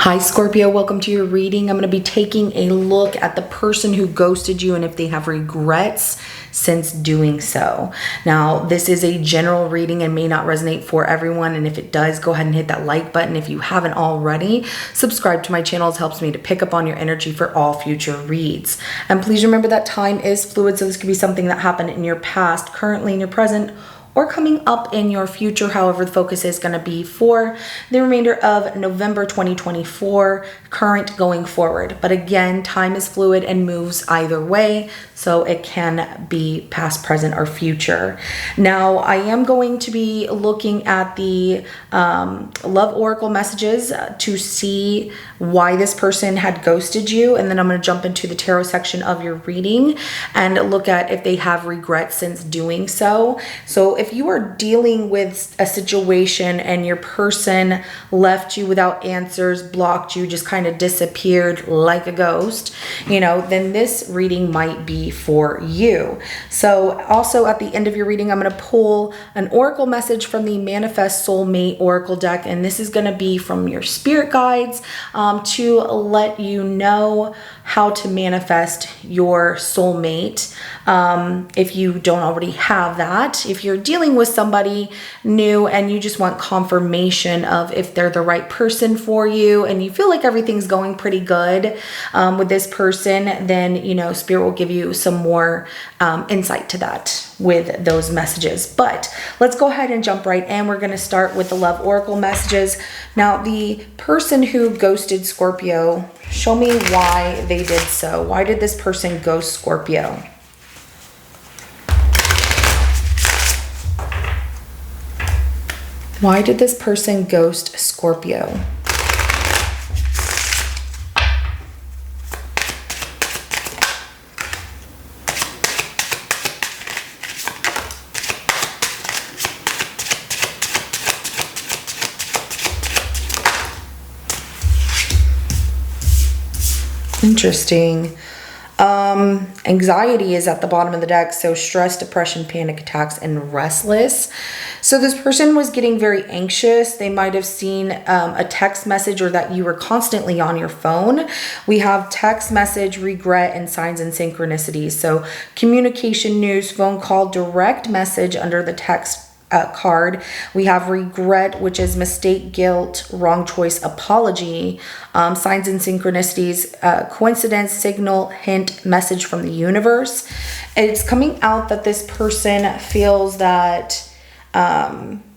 Hi Scorpio, welcome to your reading. I'm going to be taking a look at the person who ghosted you and if they have regrets since doing so. Now, this is a general reading and may not resonate for everyone, and if it does, go ahead and hit that like button. If you haven't already, subscribe to my channel. It helps me to pick up on your energy for all future reads. And please remember that time is fluid, so this could be something that happened in your past, currently in your present, or coming up in your future. However, the focus is going to be for the remainder of November 2024, current going forward. But again, time is fluid and moves either way, so it can be past, present, or future. Now, I am going to be looking at the love oracle messages to see why this person had ghosted you, and then I'm going to jump into the tarot section of your reading and look at if they have regrets since doing so. So if you are dealing with a situation and your person left you without answers, blocked you, just kind of disappeared like a ghost, then this reading might be for you. So also at the end of your reading, I'm going to pull an oracle message from the Manifest Soulmate Oracle deck, and this is going to be from your spirit guides to let you know how to manifest your soulmate if you don't already have that. If you're dealing with somebody new and you just want confirmation of if they're the right person for you and you feel like everything's going pretty good with this person, then Spirit will give you some more insight to that with those messages. But let's go ahead and jump right in. We're going to start with the love oracle messages. Now, the person who ghosted Scorpio, show me why they did so. Why did this person ghost Scorpio? Why did this person ghost Scorpio? Interesting. Anxiety is at the bottom of the deck. So stress, depression, panic attacks, and restless. So this person was getting very anxious. They might have seen a text message or that you were constantly on your phone. We have text message, regret, and signs and synchronicities. So communication, news, phone call, direct message under the text card. We have regret, which is mistake, guilt, wrong choice, apology, signs and synchronicities, coincidence, signal, hint, message from the universe. It's coming out that this person feels that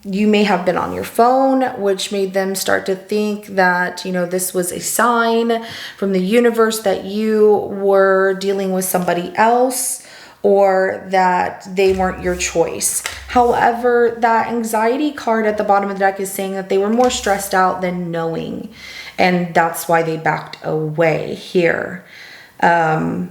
you may have been on your phone, which made them start to think that, this was a sign from the universe that you were dealing with somebody else, or that they weren't your choice. However, that anxiety card at the bottom of the deck is saying that they were more stressed out than knowing, and that's why they backed away here. I'm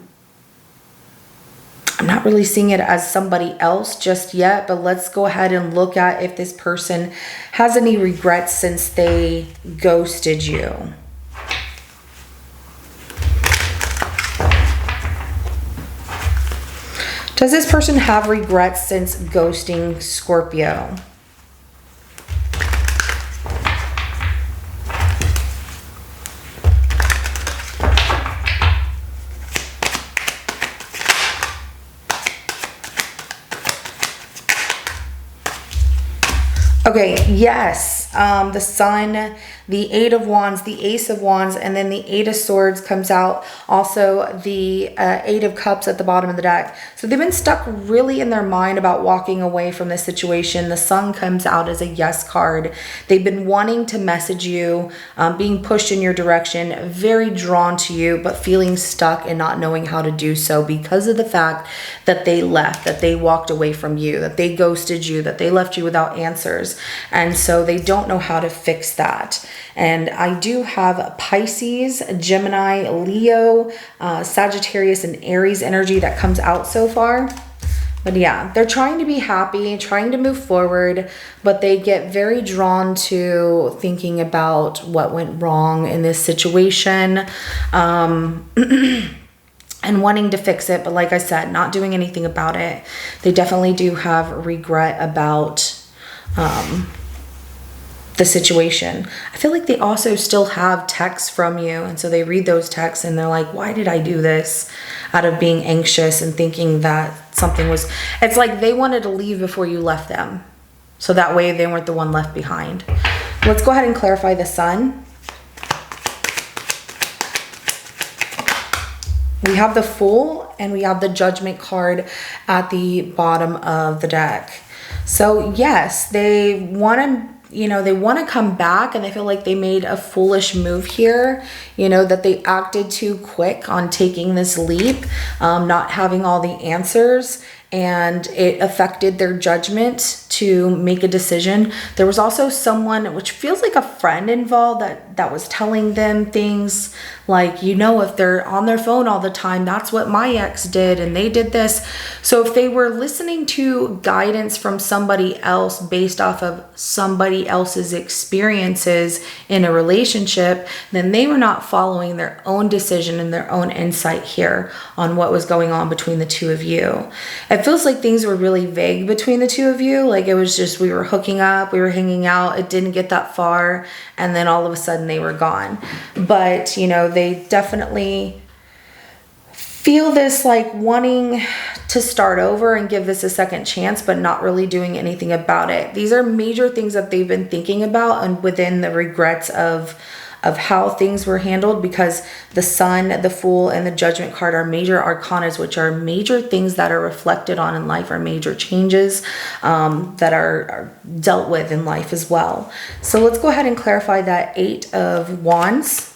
not really seeing it as somebody else just yet, but let's go ahead and look at if this person has any regrets since they ghosted you. Does this person have regrets since ghosting Scorpio? Okay, yes, the Sun, the Eight of Wands, the Ace of Wands, and then the Eight of Swords comes out. Also, the Eight of Cups at the bottom of the deck. So they've been stuck really in their mind about walking away from this situation. The Sun comes out as a yes card. They've been wanting to message you, being pushed in your direction, very drawn to you, but feeling stuck and not knowing how to do so because of the fact that they left, that they walked away from you, that they ghosted you, that they left you without answers. And so they don't know how to fix that. And I do have Pisces, Gemini, Leo, Sagittarius, and Aries energy that comes out so far. But yeah, they're trying to be happy, trying to move forward, but they get very drawn to thinking about what went wrong in this situation. And wanting to fix it, but like I said, not doing anything about it. They definitely do have regret about the situation. I feel like they also still have texts from you, and so they read those texts and they're like, why did I do this? Out of being anxious and thinking that something was, it's like they wanted to leave before you left them, so that way they weren't the one left behind. Let's go ahead and clarify the Sun. We have the Fool and we have the Judgment card at the bottom of the deck. So yes, they want to, they want to come back, and they feel like they made a foolish move here, that they acted too quick on taking this leap, not having all the answers, and it affected their judgment to make a decision. There was also someone, which feels like a friend involved, that was telling them things like, if they're on their phone all the time, that's what my ex did and they did this. So if they were listening to guidance from somebody else based off of somebody else's experiences in a relationship, then they were not following their own decision and their own insight here on what was going on between the two of you. It feels like things were really vague between the two of you. Like it was just, we were hooking up, we were hanging out, it didn't get that far, and then all of a sudden they were gone. But they definitely feel this like wanting to start over and give this a second chance, but not really doing anything about it. These are major things that they've been thinking about, and within the regrets of how things were handled, because the Sun, the Fool, and the Judgment card are major arcanas, which are major things that are reflected on in life, or major changes that are dealt with in life as well. So let's go ahead and clarify that 8 of Wands.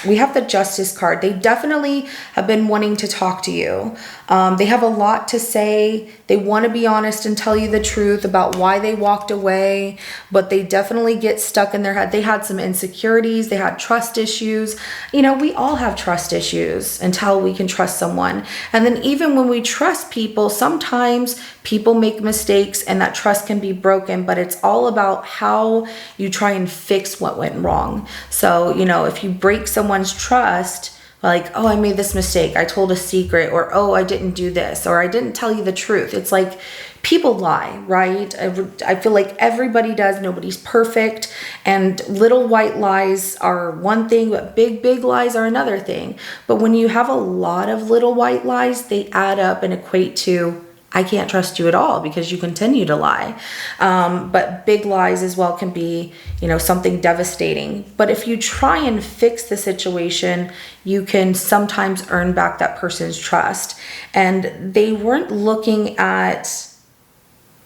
We have the Justice card. They definitely have been wanting to talk to you. They have a lot to say. They want to be honest and tell you the truth about why they walked away, but they definitely get stuck in their head. They had some insecurities. They had trust issues. We all have trust issues until we can trust someone. And then even when we trust people, sometimes people make mistakes and that trust can be broken, but it's all about how you try and fix what went wrong. So, if you break someone's trust, like, oh, I made this mistake, I told a secret, or oh, I didn't do this, or I didn't tell you the truth. It's like people lie, right? I feel like everybody does. Nobody's perfect. And little white lies are one thing, but big lies are another thing. But when you have a lot of little white lies, they add up and equate to, I can't trust you at all because you continue to lie. But big lies as well can be, something devastating. But if you try and fix the situation, you can sometimes earn back that person's trust. And they weren't looking at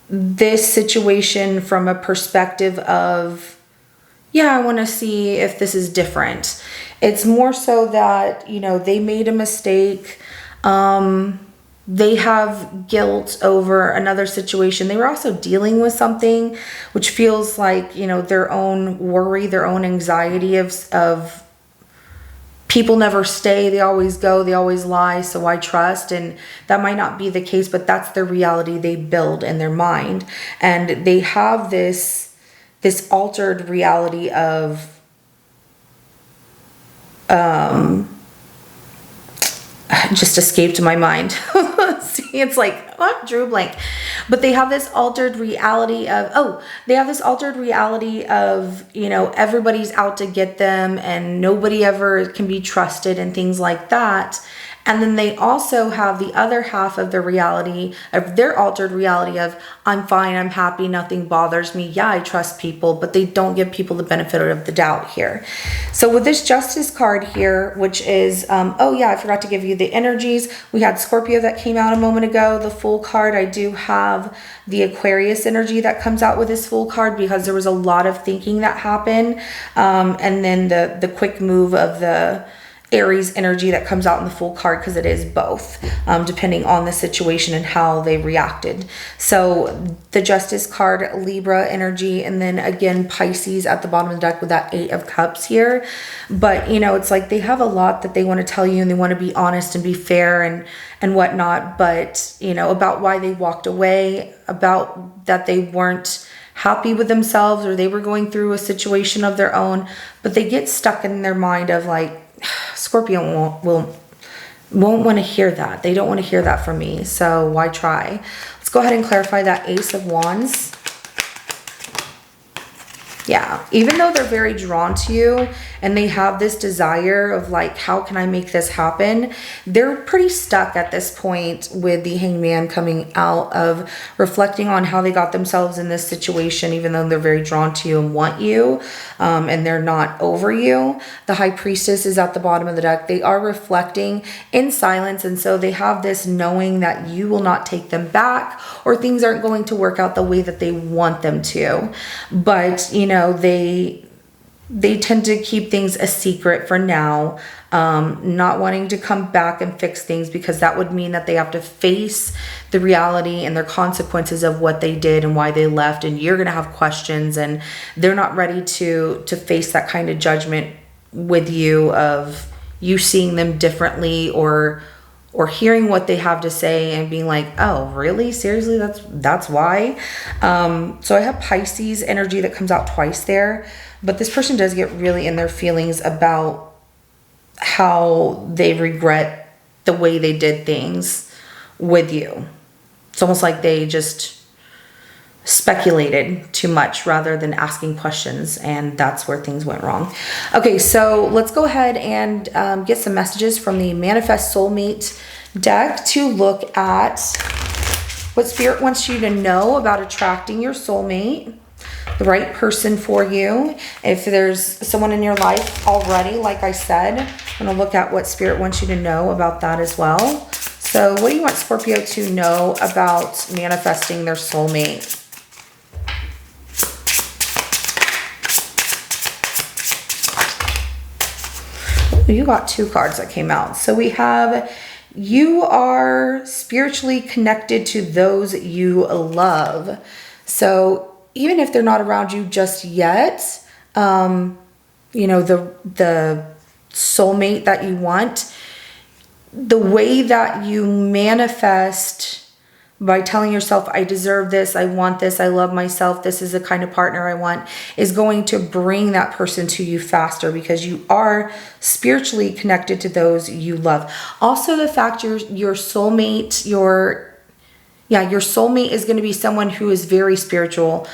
this situation from a perspective of, I want to see if this is different. It's more so that, they made a mistake. They have guilt over another situation. They were also dealing with something which feels like, their own worry, their own anxiety of people never stay, they always go, they always lie, so why trust? And that might not be the case, but that's the reality they build in their mind. And they have this altered reality of just escaped my mind. See, it's like, drew a blank. But they have this altered reality of, everybody's out to get them and nobody ever can be trusted and things like that. And then they also have the other half of the reality, of their altered reality of, I'm fine, I'm happy, nothing bothers me. Yeah, I trust people, but they don't give people the benefit of the doubt here. So with this Justice card here, which is, I forgot to give you the energies. We had Scorpio that came out a moment ago, the Fool card. I do have the Aquarius energy that comes out with this Fool card because there was a lot of thinking that happened. And then the quick move of the Aries energy that comes out in the Fool card, because it is both, depending on the situation and how they reacted. So the Justice card, Libra energy, and then again Pisces at the bottom of the deck with that 8 of Cups here. But it's like they have a lot that they want to tell you, and they want to be honest and be fair and whatnot, but about why they walked away, about that they weren't happy with themselves, or they were going through a situation of their own, but they get stuck in their mind of like, Scorpio won't want to hear that. They don't want to hear that from me, so why try? Let's go ahead and clarify that Ace of Wands. Yeah, even though they're very drawn to you and they have this desire of like, how can I make this happen? They're pretty stuck at this point with the Hangman coming out of reflecting on how they got themselves in this situation, even though they're very drawn to you and want you, and they're not over you. The High Priestess is at the bottom of the deck. They are reflecting in silence, and so they have this knowing that you will not take them back, or things aren't going to work out the way that they want them to. But, you know, they tend to keep things a secret for now, not wanting to come back and fix things, because that would mean that they have to face the reality and their consequences of what they did and why they left, and you're going to have questions, and they're not ready to face that kind of judgment with you, of you seeing them differently, or hearing what they have to say and being like, oh, really? Seriously? That's why? So I have Pisces energy that comes out twice there, but this person does get really in their feelings about how they regret the way they did things with you. It's almost like they just speculated too much rather than asking questions, and that's where things went wrong. Okay, so let's go ahead and get some messages from the Manifest Soulmate deck to look at what Spirit wants you to know about attracting your soulmate, the right person for you. If there's someone in your life already, like I said, I'm going to look at what Spirit wants you to know about that as well. So what do you want Scorpio to know about manifesting their soulmate? You got two cards that came out. So we have, you are spiritually connected to those you love. So even if they're not around you just yet, you know, the soulmate that you want, the way that you manifest by telling yourself, I deserve this, I want this, I love myself, this is the kind of partner I want, is going to bring that person to you faster, because you are spiritually connected to those you love. Also, the fact your soulmate, your soulmate is going to be someone who is very spiritual,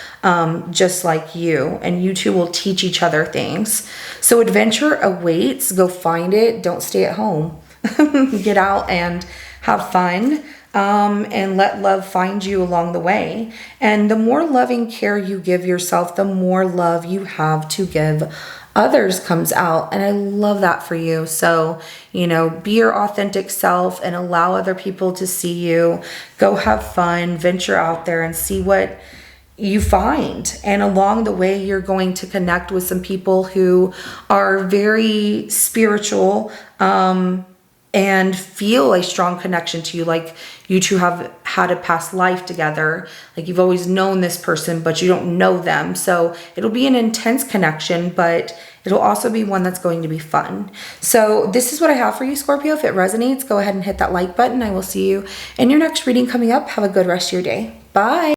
just like you, and you two will teach each other things. So adventure awaits. Go find it. Don't stay at home. Get out and have fun. And let love find you along the way. And the more loving care you give yourself, the more love you have to give others comes out. And I love that for you. So, you know, be your authentic self and allow other people to see you. Go have fun, venture out there and see what you find. And along the way, you're going to connect with some people who are very spiritual, and feel a strong connection to you, like you two have had a past life together, like you've always known this person, but you don't know them. So it'll be an intense connection, but it'll also be one that's going to be fun. So this is what I have for you, Scorpio. If it resonates, go ahead and hit that like button. I will see you in your next reading coming up. Have a good rest of your day. Bye.